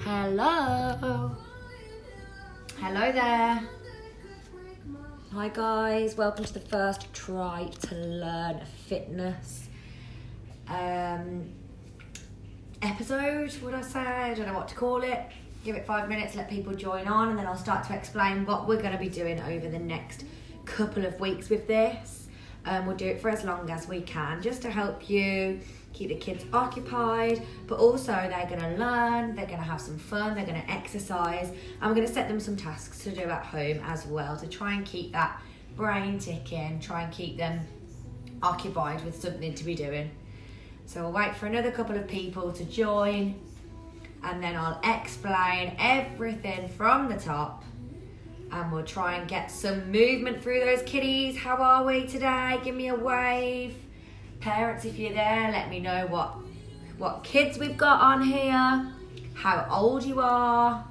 Hello. Hello there. Hi guys, welcome to the first Try to Learn Fitness episode, would I say? I don't know what to call it. Give it 5 minutes, let people join on, and then I'll start to explain what we're going to be doing over the next couple of weeks with this. We'll do it for as long as we can, just to help you keep the kids occupied, but also they're going to learn, they're going to have some fun, they're going to exercise, and we're going to set them some tasks to do at home as well to try and keep that brain ticking, try and keep them occupied with something to be doing. So we'll wait for another couple of people to join, and then I'll explain everything from the top, and we'll try and get some movement through those kiddies. How are we today? Give me a wave. Parents, if you're there, let me know what kids we've got on here, how old you are.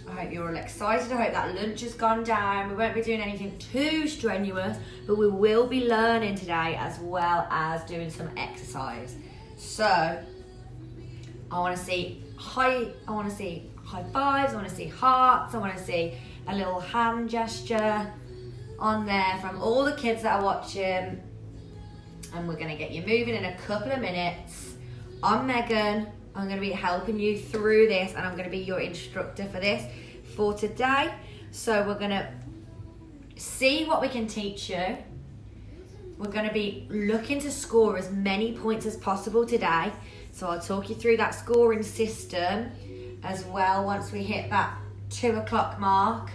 I hope you're all excited. I hope that lunch has gone down. We won't be doing anything too strenuous, but we will be learning today as well as doing some exercise. So I want to see high fives, I want to see hearts, I want to see a little hand gesture on there from all the kids that are watching. And we're going to get you moving in a couple of minutes. I'm Megan. I'm going to be helping you through this, and I'm going to be your instructor for this for today. So we're going to see what we can teach you. We're going to be looking to score as many points as possible today. So I'll talk you through that scoring system as well once we hit that 2 o'clock mark.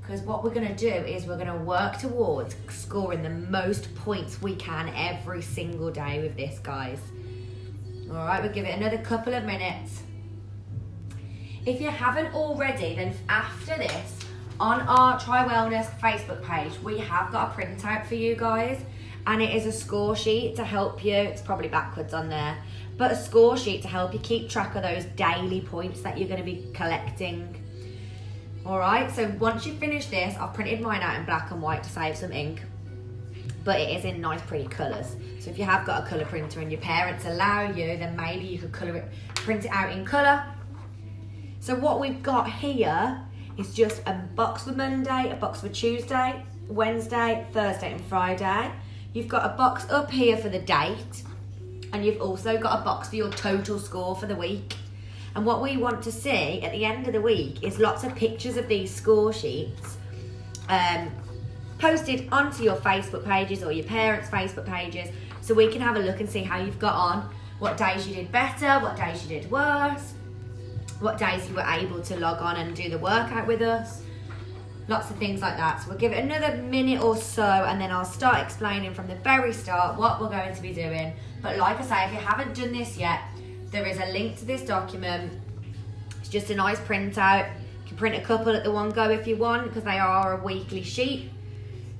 Because what we're going to do is we're going to work towards scoring the most points we can every single day with this, guys. Alright, we'll give it another couple of minutes. If you haven't already, then after this, on our Try Wellness Facebook page, we have got a printout for you guys. And it is a score sheet to help you, it's probably backwards on there, but a score sheet to help you keep track of those daily points that you're going to be collecting. Alright, so once you finish this, I've printed mine out in black and white to save some ink, but it is in nice pretty colours. So if you have got a colour printer and your parents allow you, then maybe you could print it out in colour. So what we've got here is just a box for Monday, a box for Tuesday, Wednesday, Thursday and Friday. You've got a box up here for the date, and you've also got a box for your total score for the week. And what we want to see at the end of the week is lots of pictures of these score sheets posted onto your Facebook pages or your parents' Facebook pages, so we can have a look and see how you've got on, what days you did better, what days you did worse, what days you were able to log on and do the workout with us, lots of things like that. So we'll give it another minute or so, and then I'll start explaining from the very start what we're going to be doing. But like I say, if you haven't done this yet, there is a link to this document. It's just a nice printout. You can print a couple at the one go if you want, because they are a weekly sheet.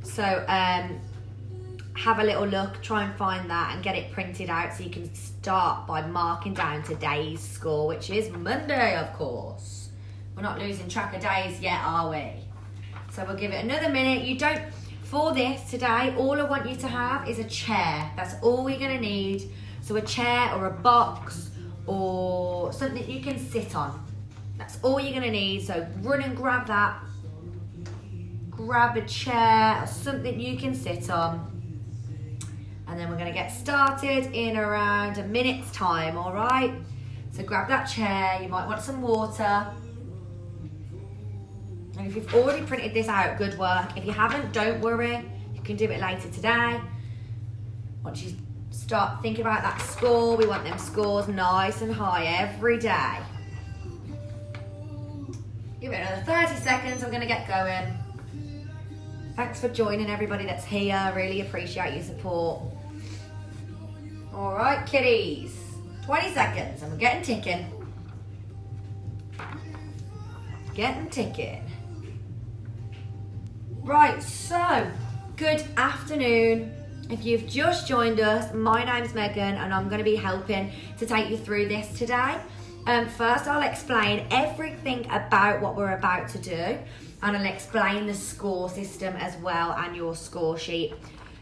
So have a little look, try and find that and get it printed out so you can start by marking down today's score, which is Monday, of course. We're not losing track of days yet, are we? So we'll give it another minute. For this today, all I want you to have is a chair. That's all we're going to need. So a chair or a box or something you can sit on. That's all you're going to need. So run and grab that. Grab a chair or something you can sit on. And then we're going to get started in around a minute's time, all right? So grab that chair. You might want some water. And if you've already printed this out, good work. If you haven't, don't worry. You can do it later today. Once you start thinking about that score, we want them scores nice and high every day. Give it another 30 seconds. I'm going to get going. Thanks for joining, everybody that's here. I really appreciate your support. All right, kiddies. 20 seconds and we're getting ticking. Getting ticking. Right, so good afternoon. If you've just joined us, my name's Megan and I'm going to be helping to take you through this today. First, I'll explain everything about what we're about to do, and I'll explain the score system as well and your score sheet.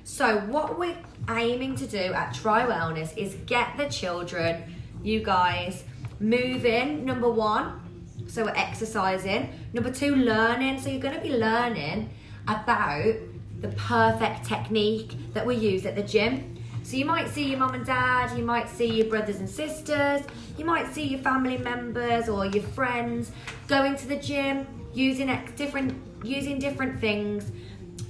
So what we're aiming to do at Try Wellness is get the children, you guys, Moving, number 1. So we're exercising. Number 2, learning. So you're going to be learning about the perfect technique that we use at the gym. So you might see your mum and dad, you might see your brothers and sisters, you might see your family members or your friends going to the gym, using different things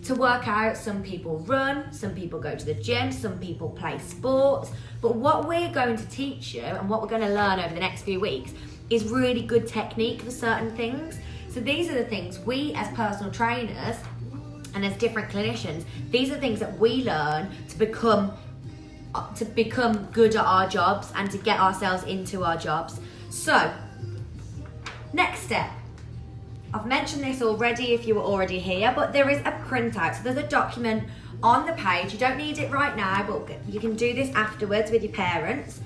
to work out. Some people run, some people go to the gym, some people play sports. But what we're going to teach you and what we're going to learn over the next few weeks is really good technique for certain things. So these are the things we as personal trainers and as different clinicians, these are things that we learn to become good at our jobs and to get ourselves into our jobs. So, next step. I've mentioned this already if you were already here, but there is a printout. So there's a document on the page. You don't need it right now, but you can do this afterwards with your parents.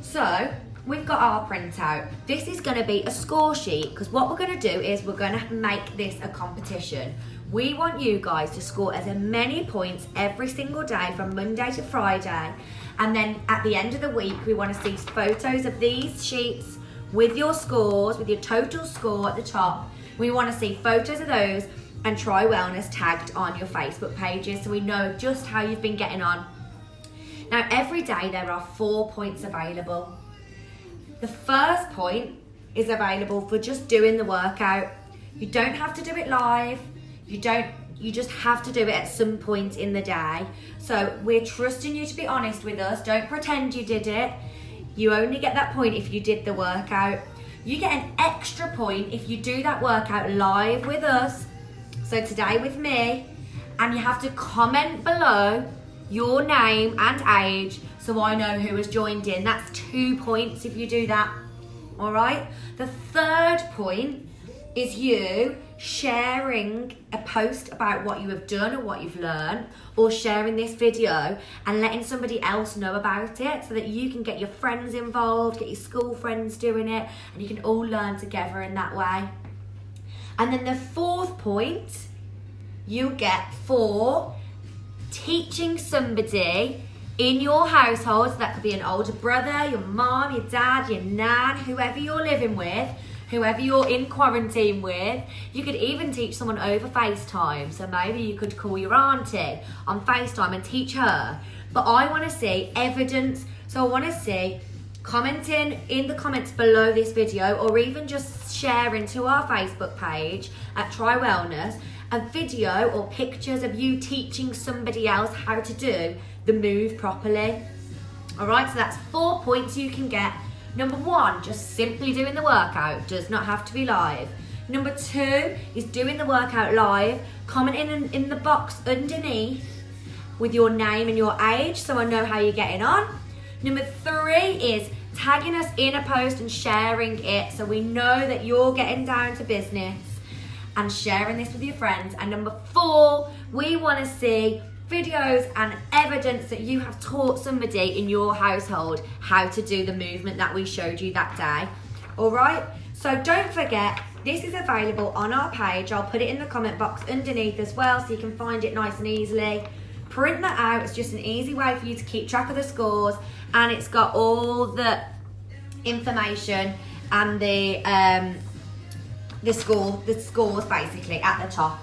So, we've got our printout. This is going to be a score sheet, because what we're going to do is we're going to make this a competition. We want you guys to score as many points every single day from Monday to Friday, and then at the end of the week we want to see photos of these sheets with your scores, with your total score at the top. We want to see photos of those and Try Wellness tagged on your Facebook pages so we know just how you've been getting on. Now every day there are 4 points available. The first point is available for just doing the workout. You don't have to do it live. You just have to do it at some point in the day. So we're trusting you to be honest with us. Don't pretend you did it. You only get that point if you did the workout. You get an extra point if you do that workout live with us. So today with me, and you have to comment below your name and age so I know who has joined in. That's 2 points if you do that. All right. The third point is you sharing a post about what you have done or what you've learned, or sharing this video and letting somebody else know about it so that you can get your friends involved, get your school friends doing it, and you can all learn together in that way. And then the fourth point you get for teaching somebody in your household. So that could be an older brother, your mom, your dad, your nan, whoever you're living with, whoever you're in quarantine with. You could even teach someone over FaceTime. So maybe you could call your auntie on FaceTime and teach her. But I want to see evidence. So I want to see commenting in the comments below this video, or even just sharing to our Facebook page at Try Wellness, a video or pictures of you teaching somebody else how to do the move properly. All right, so that's 4 points you can get. Number 1, just simply doing the workout, does not have to be live. Number 2 is doing the workout live, commenting in the box underneath with your name and your age so I know how you're getting on. Number 3 is tagging us in a post and sharing it so we know that you're getting down to business and sharing this with your friends. And number 4, we want to see videos and evidence that you have taught somebody in your household how to do the movement that we showed you that day. All right, so don't forget, this is available on our page. I'll put it in the comment box underneath as well so you can find it nice and easily. Print that out. It's just an easy way for you to keep track of the scores, and it's got all the information and the scores basically at the top.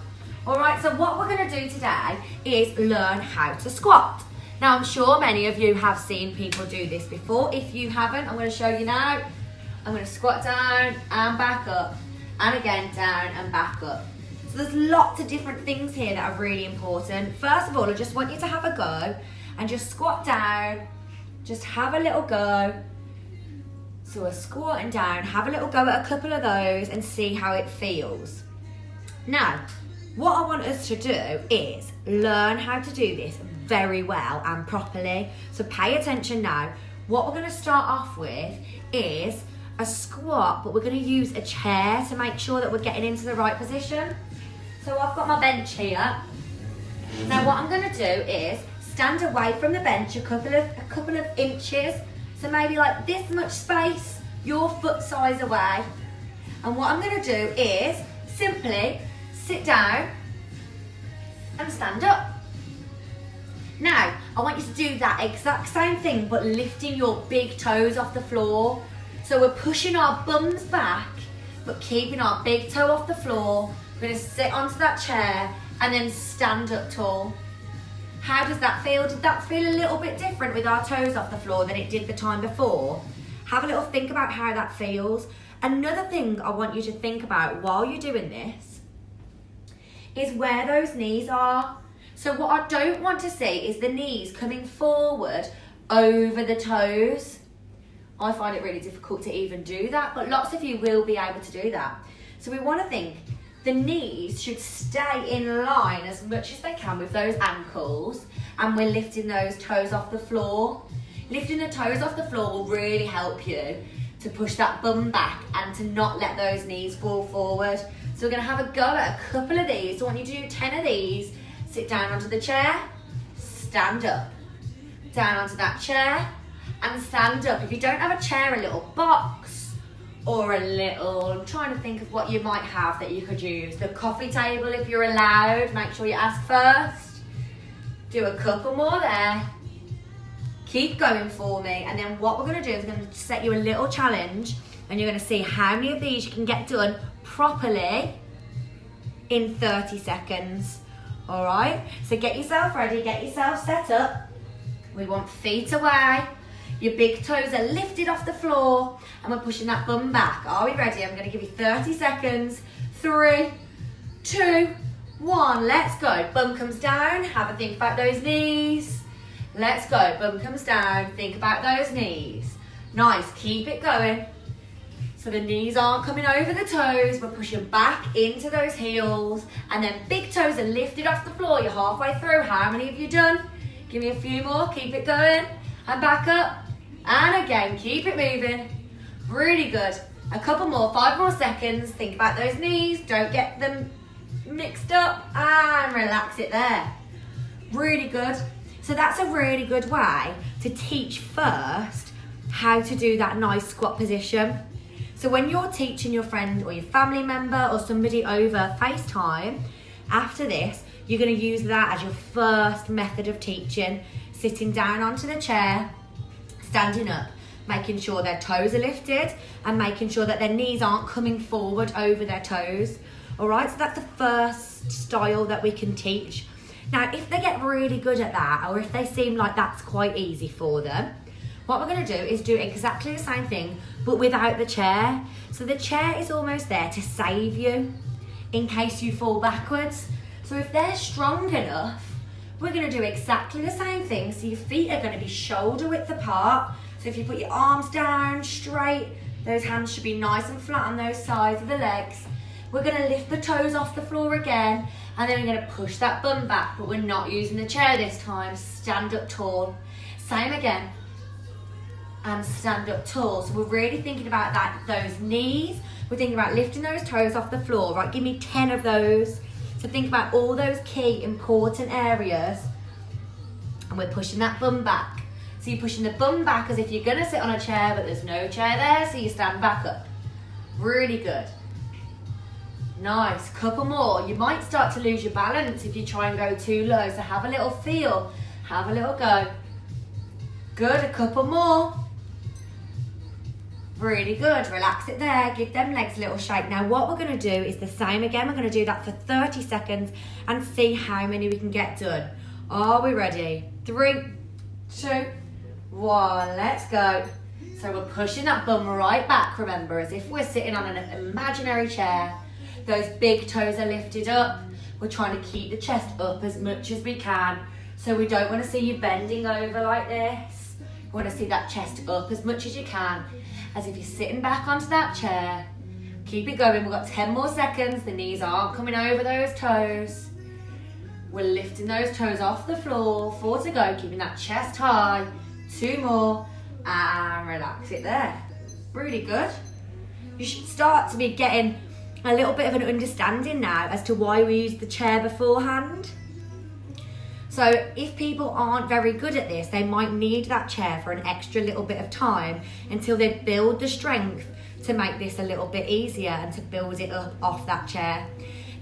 All right, so what we're going to do today is learn how to squat. Now, I'm sure many of you have seen people do this before. If you haven't, I'm going to show you now. I'm going to squat down and back up, and again down and back up. So there's lots of different things here that are really important. First of all, I just want you to have a go and just squat down. Just have a little go. So we're squatting down, have a little go at a couple of those and see how it feels. Now, what I want us to do is learn how to do this very well and properly. So pay attention now. What we're going to start off with is a squat, but we're going to use a chair to make sure that we're getting into the right position. So I've got my bench here. Now what I'm going to do is stand away from the bench a couple of inches. So maybe like this much space, your foot size away. And what I'm going to do is simply sit down and stand up. Now, I want you to do that exact same thing, but lifting your big toes off the floor. So we're pushing our bums back, but keeping our big toe off the floor. We're gonna sit onto that chair and then stand up tall. How does that feel? Did that feel a little bit different with our toes off the floor than it did the time before? Have a little think about how that feels. Another thing I want you to think about while you're doing this is where those knees are. So what I don't want to see is the knees coming forward over the toes. I find it really difficult to even do that, but lots of you will be able to do that. So we want to think the knees should stay in line as much as they can with those ankles, and we're lifting those toes off the floor. Lifting the toes off the floor will really help you to push that bum back and to not let those knees fall forward. So we're going to have a go at a couple of these. So I want you to do 10 of these. Sit down onto the chair, stand up, down onto that chair, and stand up. If you don't have a chair, a little box or a little, I'm trying to think of what you might have that you could use. The coffee table if you're allowed, make sure you ask first. Do a couple more there. Keep going for me, and then what we're going to do is we're going to set you a little challenge, and you're going to see how many of these you can get done properly in 30 seconds. All right, so get yourself ready, get yourself set up. We want feet away, your big toes are lifted off the floor, and we're pushing that bum back. Are we ready? I'm going to give you 30 seconds. 3, 2, 1, let's go. Bum comes down, have a think about those knees. Let's go, bum comes down, think about those knees. Nice, keep it going. So the knees aren't coming over the toes, we're pushing back into those heels, and then big toes are lifted off the floor. You're halfway through. How many have you done? Give me a few more, keep it going, and back up, and again, keep it moving. Really good. A couple more, 5 more seconds. Think about those knees, don't get them mixed up, and relax it there. Really good. So that's a really good way to teach first how to do that nice squat position. So when you're teaching your friend or your family member or somebody over FaceTime, after this, you're going to use that as your first method of teaching. Sitting down onto the chair, standing up, making sure their toes are lifted and making sure that their knees aren't coming forward over their toes. All right, so that's the first style that we can teach. Now, if they get really good at that, or if they seem like that's quite easy for them, what we're going to do is do exactly the same thing, but without the chair. So the chair is almost there to save you in case you fall backwards. So if they're strong enough, we're going to do exactly the same thing. So your feet are going to be shoulder width apart. So if you put your arms down straight, those hands should be nice and flat on those sides of the legs. We're going to lift the toes off the floor again, and then we're going to push that bum back, but we're not using the chair this time. Stand up tall. Same again. And stand up tall. So we're really thinking about that, those knees. We're thinking about lifting those toes off the floor. Right, give me 10 of those. So think about all those key important areas. And we're pushing that bum back. So you're pushing the bum back as if you're going to sit on a chair, but there's no chair there, so you stand back up. Really good. Nice, couple more. You might start to lose your balance if you try and go too low, so have a little feel, have a little go. Good, a couple more. Really good, relax it there, give them legs a little shake. Now what we're going to do is the same again. We're going to do that for 30 seconds and see how many we can get done. Are we ready? 3, 2, 1, let's go. So we're pushing that bum right back, remember, as if we're sitting on an imaginary chair. Those big toes are lifted up. We're trying to keep the chest up as much as we can. So we don't want to see you bending over like this. We want to see that chest up as much as you can, as if you're sitting back onto that chair. Keep it going. We've got 10 more seconds. The knees aren't coming over those toes. We're lifting those toes off the floor. 4 to go, keeping that chest high. 2 more, and relax it there. Really good. You should start to be getting a little bit of an understanding now as to why we used the chair beforehand. So if people aren't very good at this, they might need that chair for an extra little bit of time until they build the strength to make this a little bit easier and to build it up off that chair.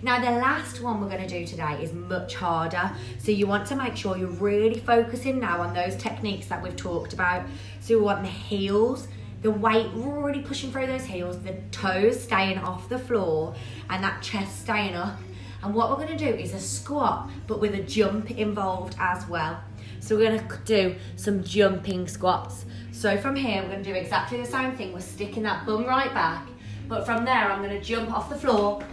Now the last one we're going to do today is much harder, so you want to make sure you're really focusing now on those techniques that we've talked about. So we want the heels The weight really pushing through those heels, the toes staying off the floor and that chest staying up. And what we're going to do is a squat, but with a jump involved as well. So we're going to do some jumping squats. So from here, we're going to do exactly the same thing. We're sticking that bum right back. But from there, I'm going to jump off the floor.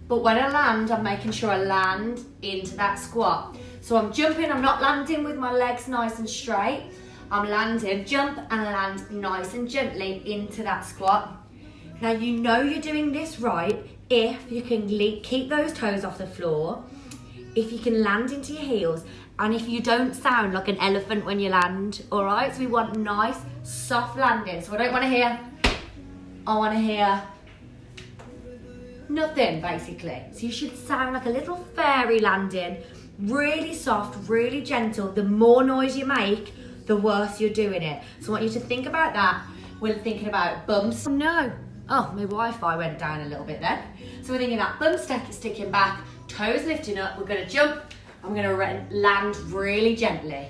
But when I land, I'm making sure I land into that squat. So I'm jumping, I'm not landing with my legs nice and straight. I'm landing, jump and land nice and gently into that squat. Now you know you're doing this right if you can keep those toes off the floor, if you can land into your heels, and if you don't sound like an elephant when you land, all right? So we want nice, soft landing. So I don't want to hear, I want to hear nothing, basically. So you should sound like a little fairy landing, really soft, really gentle. The more noise you make, the worse you're doing it. So I want you to think about that when thinking about bumps. No. Oh, my Wi-Fi went down a little bit then. So we're thinking that bum sticking back, toes lifting up. We're going to jump. I'm going to land really gently.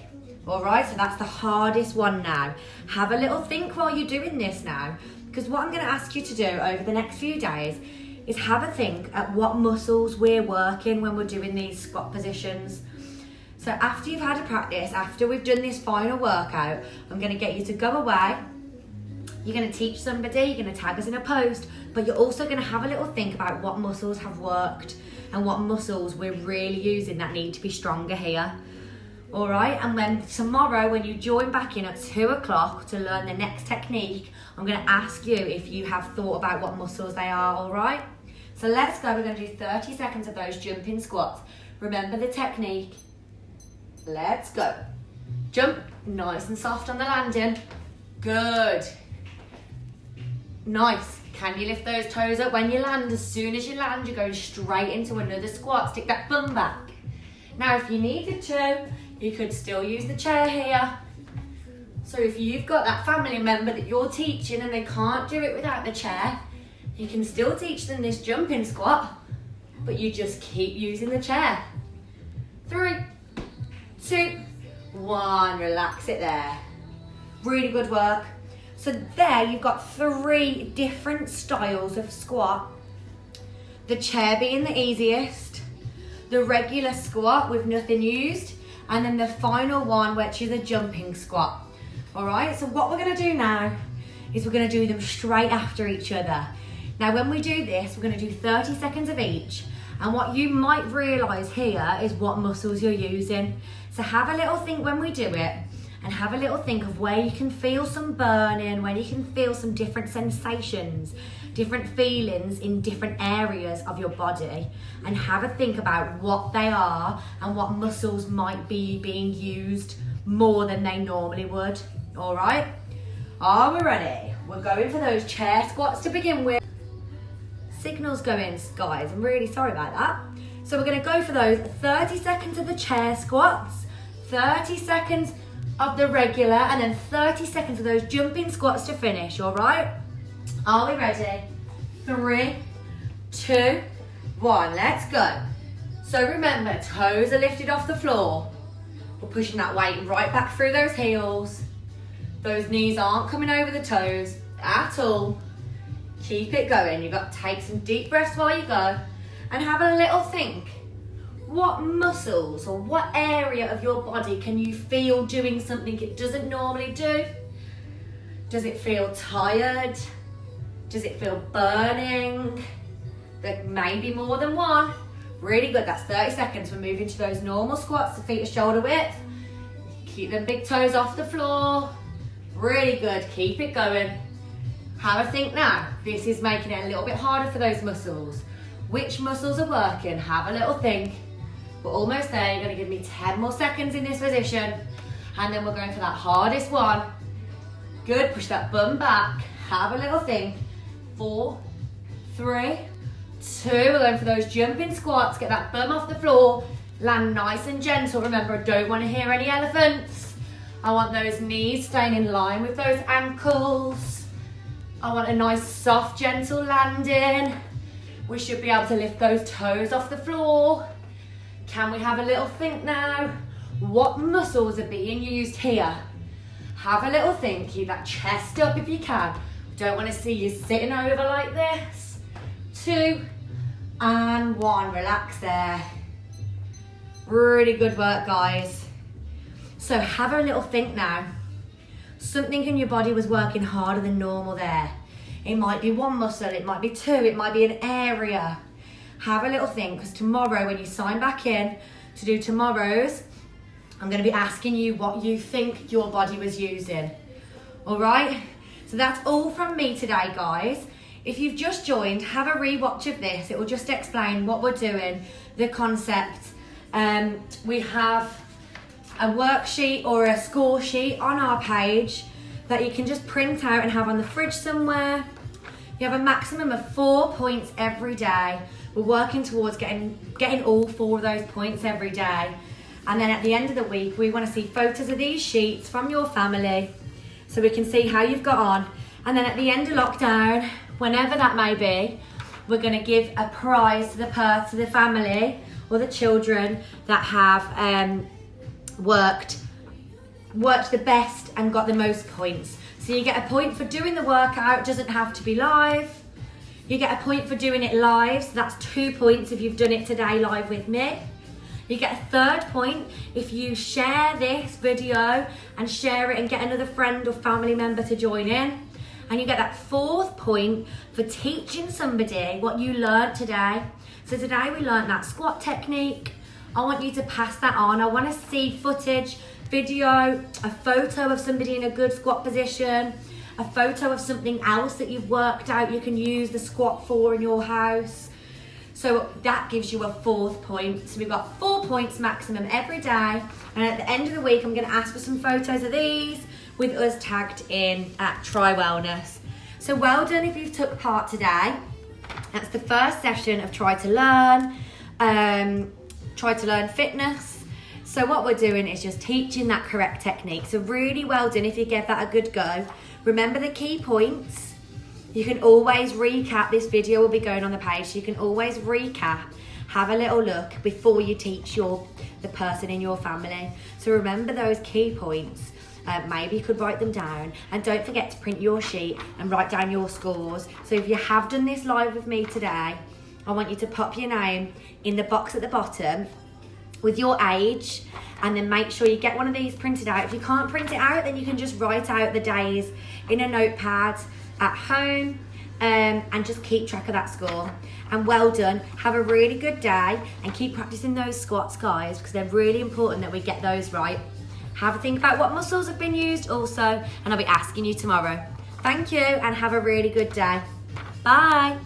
All right, so that's the hardest one now. Have a little think while you're doing this now, because what I'm going to ask you to do over the next few days is have a think at what muscles we're working when we're doing these squat positions. So after you've had a practice, after we've done this final workout, I'm going to get you to go away. You're going to teach somebody, you're going to tag us in a post, but you're also going to have a little think about what muscles have worked and what muscles we're really using that need to be stronger here. All right, and then tomorrow when you join back in at 2 o'clock to learn the next technique, I'm going to ask you if you have thought about what muscles they are, all right? So let's go, we're going to do 30 seconds of those jumping squats. Remember the technique. Let's go. Jump, nice and soft on the landing. Good. Nice. Can you lift those toes up when you land? As soon as you land, you're going straight into another squat. Stick that bum back. Now, if you needed to, you could still use the chair here. So if you've got that family member that you're teaching and they can't do it without the chair, you can still teach them this jumping squat, but you just keep using the chair. 3, 2, 1, relax it there. Really good work. So there you've got 3 different styles of squat. The chair being the easiest, the regular squat with nothing used, and then the final one, which is a jumping squat. All right, so what we're gonna do now is we're gonna do them straight after each other. Now when we do this, we're gonna do 30 seconds of each, and what you might realize here is what muscles you're using. So have a little think when we do it, and have a little think of where you can feel some burning, where you can feel some different sensations, different feelings in different areas of your body, and have a think about what they are and what muscles might be being used more than they normally would. All right, are we ready? We're going for those chair squats to begin with. Signals going, guys, I'm really sorry about that. So we're gonna go for those 30 seconds of the chair squats, 30 seconds of the regular, and then 30 seconds of those jumping squats to finish, all right? Are we ready? 3, 2, 1, let's go. So remember, toes are lifted off the floor. We're pushing that weight right back through those heels. Those knees aren't coming over the toes at all. Keep it going. You've got to take some deep breaths while you go and have a little think. What muscles or what area of your body can you feel doing something it doesn't normally do? Does it feel tired? Does it feel burning? There may be more than one. Really good, that's 30 seconds. We're moving to those normal squats, the feet are shoulder width. Keep them big toes off the floor. Really good, keep it going. Have a think now. This is making it a little bit harder for those muscles. Which muscles are working? Have a little think. We're almost there. You're gonna give me 10 more seconds in this position, and then we're going for that hardest one. Good, push that bum back. Have a little think. 4, 3, 2, we're going for those jumping squats. Get that bum off the floor. Land nice and gentle. Remember, I don't want to hear any elephants. I want those knees staying in line with those ankles. I want a nice, soft, gentle landing. We should be able to lift those toes off the floor. Can we have a little think now? What muscles are being used here? have a little think, keep that chest up if you can. Don't want to see you sitting over like this. 2 and 1, relax there. Really good work, guys. So have a little think now. Something in your body was working harder than normal there. It might be one muscle, it might be 2, it might be an area. Have a little think, because tomorrow when you sign back in to do tomorrow's, I'm going to be asking you what you think your body was using. All right? So that's all from me today, guys. If you've just joined, have a re-watch of this. It will just explain what we're doing, the concept. We have a worksheet or a score sheet on our page that you can just print out and have on the fridge somewhere. You have a maximum of 4 points every day. We're working towards getting all 4 of those points every day. And then at the end of the week, we want to see photos of these sheets from your family so we can see how you've got on. And then at the end of lockdown, whenever that may be, we're going to give a prize to the family or the children that have worked the best and got the most points. So you get a point for doing the workout, it doesn't have to be live. You get a point for doing it live, so that's 2 points if you've done it today live with me. You get a 3rd point if you share this video and share it and get another friend or family member to join in. And you get that 4th point for teaching somebody what you learned today. So today we learned that squat technique. I want you to pass that on. I want to see footage, video, a photo of somebody in a good squat position, a photo of something else that you've worked out you can use the squat for in your house. So that gives you a 4th point. So we've got 4 points maximum every day. And at the end of the week, I'm going to ask for some photos of these with us tagged in at Try Wellness. So well done if you've took part today. That's the first session of Try to Learn Fitness. So what we're doing is just teaching that correct technique. So really well done if you gave that a good go. Remember the key points. You can always recap. This video will be going on the page, so you can always recap, have a little look before you teach the person in your family. So remember those key points. Maybe you could write them down, and don't forget to print your sheet and write down your scores. So if you have done this live with me today, I want you to pop your name in the box at the bottom with your age, and then make sure you get one of these printed out. If you can't print it out, then you can just write out the days in a notepad at home, and just keep track of that score. And well done. Have a really good day and keep practicing those squats, guys, because they're really important that we get those right. Have a think about what muscles have been used also, and I'll be asking you tomorrow. Thank you and have a really good day. Bye.